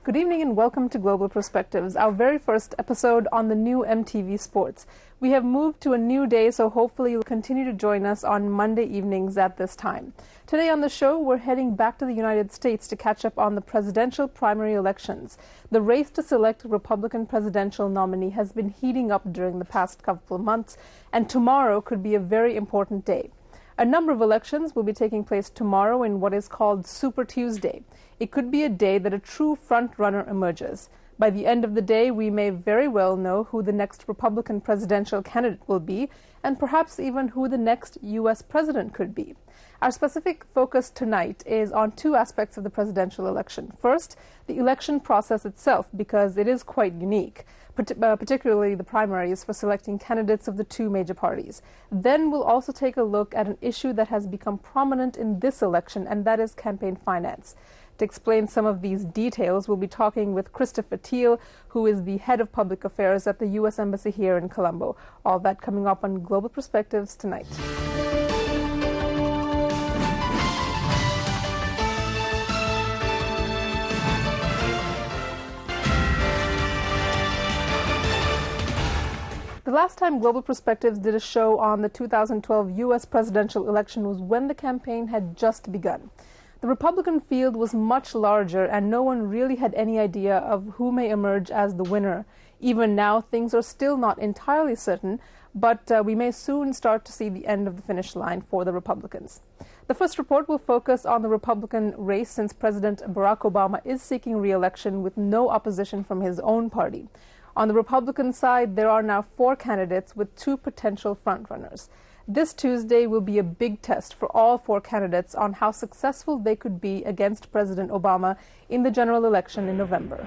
Good evening and welcome to Global Perspectives, our very first episode on the new MTV Sports. We have moved to a new day, so hopefully you'll continue to join us on Monday evenings at this time. Today on the show, we're heading back to the United States to catch up on the presidential primary elections. The race to select a Republican presidential nominee has been heating up during the past couple of months, and tomorrow could be a very important day. A number of elections will be taking place tomorrow in what is called Super Tuesday. It could be a day that a true front-runner emerges. By the end of the day, we may very well know who the next Republican presidential candidate will be, and perhaps even who the next U.S. president could be. Our specific focus tonight is on two aspects of the presidential election. First, the election process itself, because it is quite unique, particularly the primaries for selecting candidates of the two major parties. Then we'll also take a look at an issue that has become prominent in this election, and that is campaign finance. To explain some of these details, we'll be talking with Christopher Teal, who is the head of public affairs at the U.S. Embassy here in Colombo. All that coming up on Global Perspectives tonight. The last time Global Perspectives did a show on the 2012 U.S. presidential election was when the campaign had just begun. The Republican field was much larger, and no one really had any idea of who may emerge as the winner. Even now, things are still not entirely certain, but we may soon start to see the end of the finish line for the Republicans. The first report will focus on the Republican race, since President Barack Obama is seeking re-election with no opposition from his own party. On the Republican side, there are now 4 candidates with 2 potential frontrunners. This Tuesday will be a big test for all 4 candidates on how successful they could be against President Obama in the general election in November.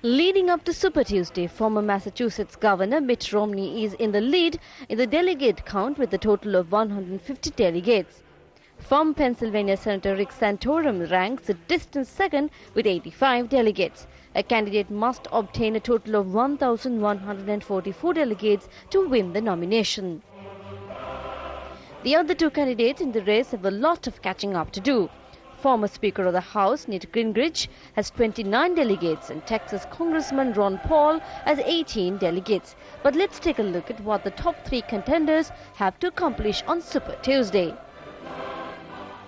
Leading up to Super Tuesday, former Massachusetts Governor Mitt Romney is in the lead in the delegate count with a total of 150 delegates. From Pennsylvania, Senator Rick Santorum ranks a distant second with 85 delegates. A candidate must obtain a total of 1,144 delegates to win the nomination. The other 2 candidates in the race have a lot of catching up to do. Former Speaker of the House Newt Gingrich has 29 delegates and Texas Congressman Ron Paul has 18 delegates. But let's take a look at what the top 3 contenders have to accomplish on Super Tuesday.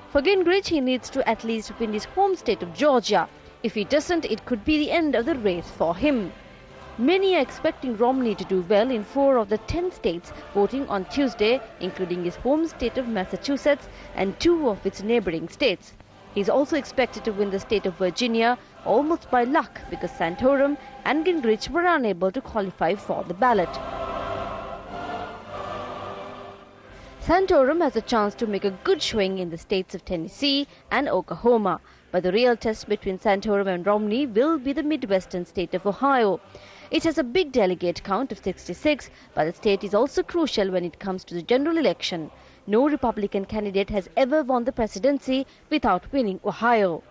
For Gingrich, he needs to at least win his home state of Georgia. If he doesn't, it could be the end of the race for him. Many are expecting Romney to do well in 4 of the 10 states voting on Tuesday, including his home state of Massachusetts and 2 of its neighboring states. He is also expected to win the state of Virginia almost by luck, because Santorum and Gingrich were unable to qualify for the ballot. Santorum has a chance to make a good showing in the states of Tennessee and Oklahoma, but the real test between Santorum and Romney will be the Midwestern state of Ohio. It has a big delegate count of 66, but the state is also crucial when it comes to the general election. No Republican candidate has ever won the presidency without winning Ohio.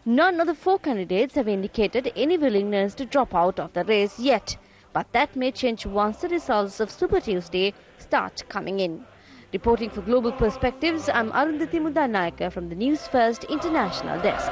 None of the 4 candidates have indicated any willingness to drop out of the race yet, but that may change once the results of Super Tuesday start coming in. Reporting for Global Perspectives, I'm Arundhati Mudanayaka from the News First International Desk.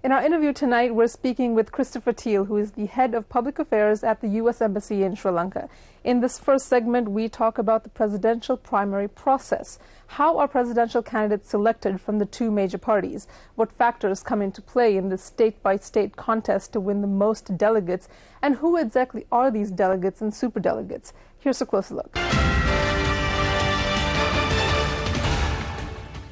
In our interview tonight, we're speaking with Christopher Teal, who is the head of public affairs at the U.S. Embassy in Sri Lanka. In this first segment, we talk about the presidential primary process. How are presidential candidates selected from the 2 major parties? What factors come into play in this state-by-state contest to win the most delegates? And who exactly are these delegates and superdelegates? Here's a closer look.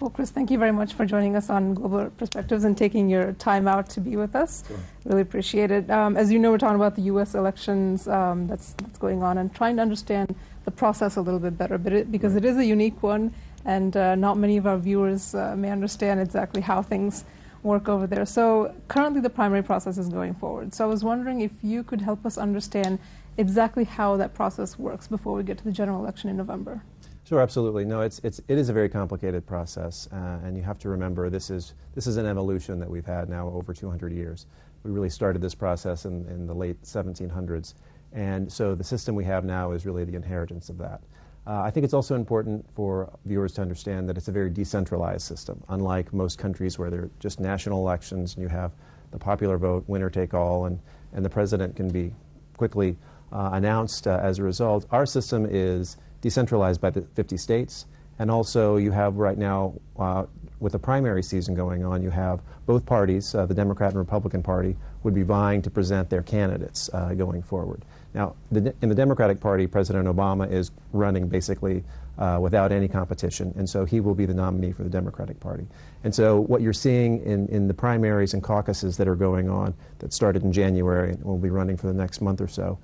Well, Chris, thank you very much for joining us on Global Perspectives and taking your time out to be with us. Sure. Really appreciate it. As you know, we're talking about the U.S. elections that's going on and trying to understand the process a little bit better, because it is a unique one, and not many of our viewers may understand exactly how things work over there. So currently the primary process is going forward. So I was wondering if you could help us understand exactly how that process works before we get to the general election in November. Sure, absolutely. No, it is a very complicated process, and you have to remember this is an evolution that we've had now over 200 years. We really started this process in the late 1700s, and so the system we have now is really the inheritance of that. I think it's also important for viewers to understand that it's a very decentralized system, unlike most countries where they're just national elections and you have the popular vote, winner take all, and the president can be quickly announced as a result. Our system is decentralized by the 50 states, and also you have right now, with the primary season going on, you have both parties, the Democrat and Republican Party, would be vying to present their candidates going forward. Now, in the Democratic Party, President Obama is running basically without any competition, and so he will be the nominee for the Democratic Party. And so what you're seeing in the primaries and caucuses that are going on, that started in January and will be running for the next month or so,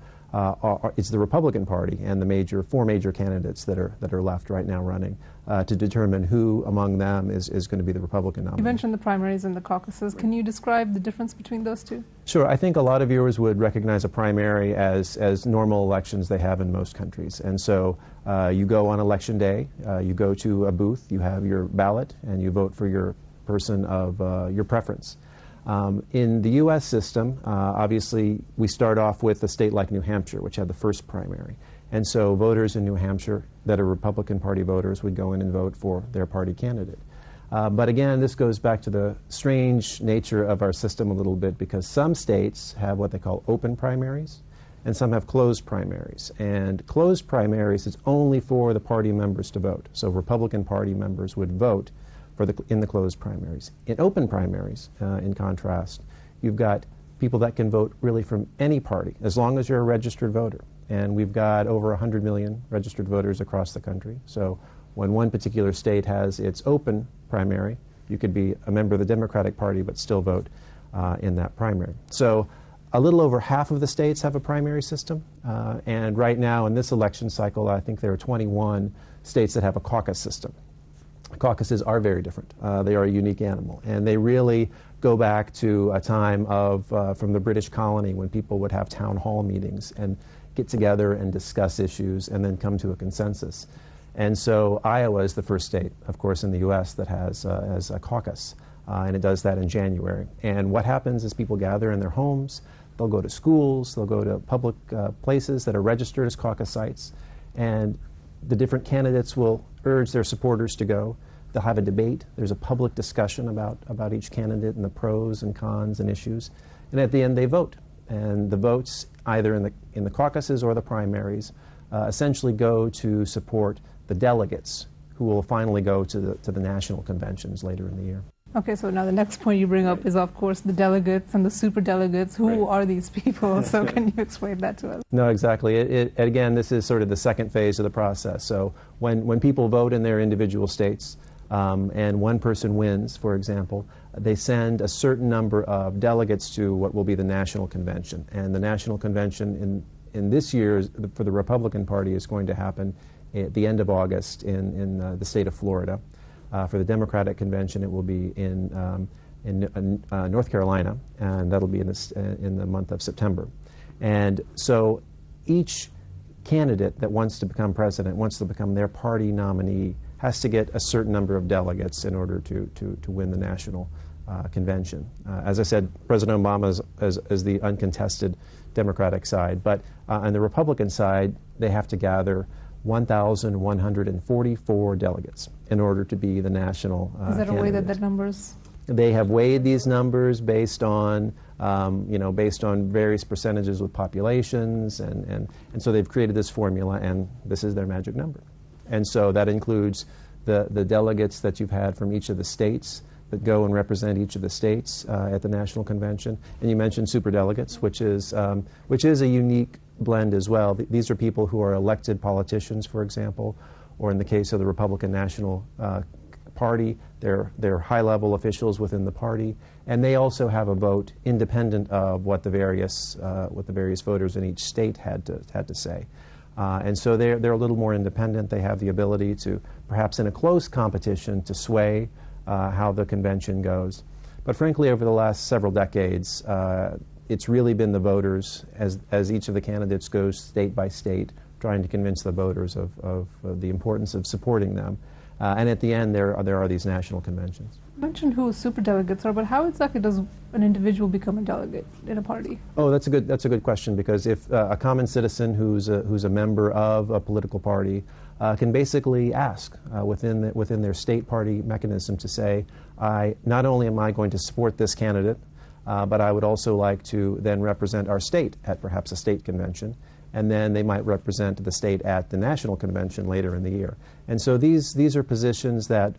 it's the Republican Party and the four major candidates that are left right now running to determine who among them is going to be the Republican nominee. You mentioned the primaries and the caucuses. Can you describe the difference between those two? Sure. I think a lot of viewers would recognize a primary as normal elections they have in most countries. And so you go on election day, you go to a booth, you have your ballot, and you vote for your person of your preference. In the U.S. system, obviously, we start off with a state like New Hampshire, which had the first primary. And so voters in New Hampshire that are Republican Party voters would go in and vote for their party candidate. But again, this goes back to the strange nature of our system a little bit, because some states have what they call open primaries, and some have closed primaries. And closed primaries is only for the party members to vote. So Republican Party members would vote in the closed primaries. In open primaries, in contrast, you've got people that can vote really from any party, as long as you're a registered voter. And we've got over 100 million registered voters across the country. So when one particular state has its open primary, you could be a member of the Democratic Party but still vote in that primary. So a little over half of the states have a primary system. And right now in this election cycle, I think there are 21 states that have a caucus system. Caucuses are very different. They are a unique animal, and they really go back to a time from the British colony when people would have town hall meetings and get together and discuss issues and then come to a consensus. And so Iowa is the first state, of course, in the U.S. that has a caucus, and it does that in January. And what happens is people gather in their homes, they'll go to schools, they'll go to public places that are registered as caucus sites, and the different candidates will urge their supporters to go. They'll have a debate. There's a public discussion about each candidate and the pros and cons and issues. And at the end, they vote. And the votes, either in the caucuses or the primaries, essentially go to support the delegates who will finally go to the national conventions later in the year. Okay, so now the next point you bring up is, of course, the delegates and the super delegates. Who are these people? So can you explain that to us? No, exactly. Again, this is sort of the second phase of the process. So when people vote in their individual states and one person wins, for example, they send a certain number of delegates to what will be the national convention. And the national convention in this year for the Republican Party is going to happen at the end of August in the state of Florida. For the Democratic convention, it will be in North Carolina, and that'll be in the month of September. And so each candidate that wants to become president, wants to become their party nominee, has to get a certain number of delegates in order to win the national convention. As I said, President Obama is the uncontested Democratic side, but on the Republican side, they have to gather 1,144 delegates in order to be the national Is that candidate. a way that numbers? They have weighed these numbers based on various percentages with populations, and so they've created this formula, and this is their magic number. And so that includes the delegates that you've had from each of the states that go and represent each of the states at the national convention. And you mentioned superdelegates, which is a unique blend as well. These are people who are elected politicians, for example, or in the case of the Republican National Party, they're high-level officials within the party, and they also have a vote independent of what the various voters in each state had to say. And so they're a little more independent. They have the ability to, perhaps in a close competition, to sway how the convention goes. But frankly, over the last several decades, it's really been the voters, as each of the candidates goes state by state, trying to convince the voters of the importance of supporting them. And at the end, there are these national conventions. You mentioned who superdelegates are, but how exactly does an individual become a delegate in a party? Oh, that's a good question, because if a common citizen who's a member of a political party can basically ask within their state party mechanism to say, not only am I going to support this candidate, but I would also like to then represent our state at perhaps a state convention, and then they might represent the state at the national convention later in the year. And so these are positions that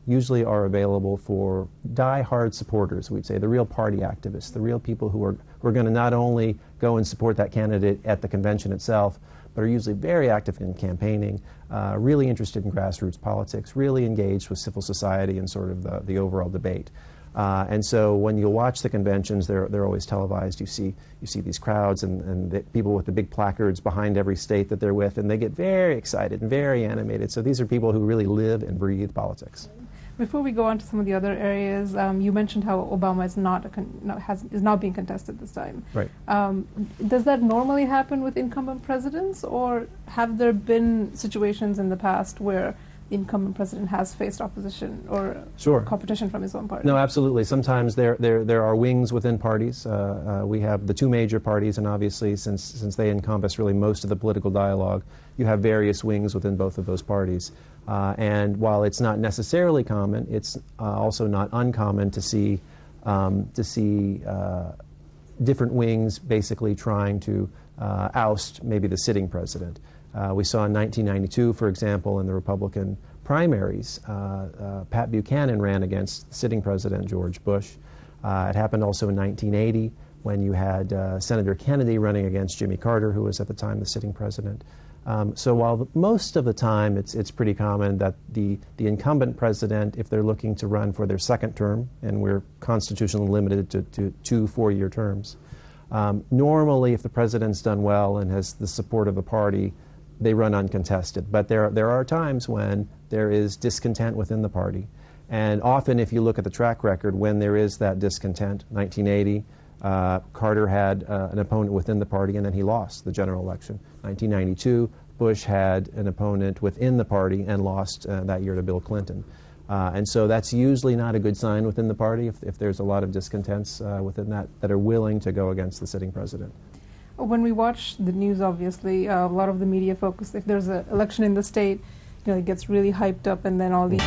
usually are available for die-hard supporters, we'd say, the real party activists, the real people who are going to not only go and support that candidate at the convention itself, but are usually very active in campaigning, really interested in grassroots politics, really engaged with civil society and sort of the overall debate. And so when you watch the conventions, they're always televised. You see these crowds and the people with the big placards behind every state that they're with, and they get very excited and very animated. So these are people who really live and breathe politics. Before we go on to some of the other areas, you mentioned how Obama is not being contested this time. Right. Does that normally happen with incumbent presidents, or have there been situations in the past where the incumbent president has faced opposition or competition from his own party? No, absolutely. Sometimes there are wings within parties. We have the two major parties, and obviously since they encompass really most of the political dialogue, you have various wings within both of those parties. And while it's not necessarily common, it's also not uncommon to see different wings basically trying to oust maybe the sitting president. We saw in 1992, for example, in the Republican primaries, Pat Buchanan ran against sitting President George Bush. It happened also in 1980 when you had Senator Kennedy running against Jimmy Carter, who was at the time the sitting president. So while most of the time it's pretty common that the incumbent president, if they're looking to run for their second term, and we're constitutionally limited to 2 4-year terms, normally if the president's done well and has the support of the party, they run uncontested. But there are times when there is discontent within the party. And often if you look at the track record, when there is that discontent, 1980, Carter had an opponent within the party and then he lost the general election. 1992, Bush had an opponent within the party and lost that year to Bill Clinton. And so that's usually not a good sign within the party if there's a lot of discontents within that are willing to go against the sitting president. When we watch the news, obviously, a lot of the media focus, if there's an election in the state, it gets really hyped up, and then all these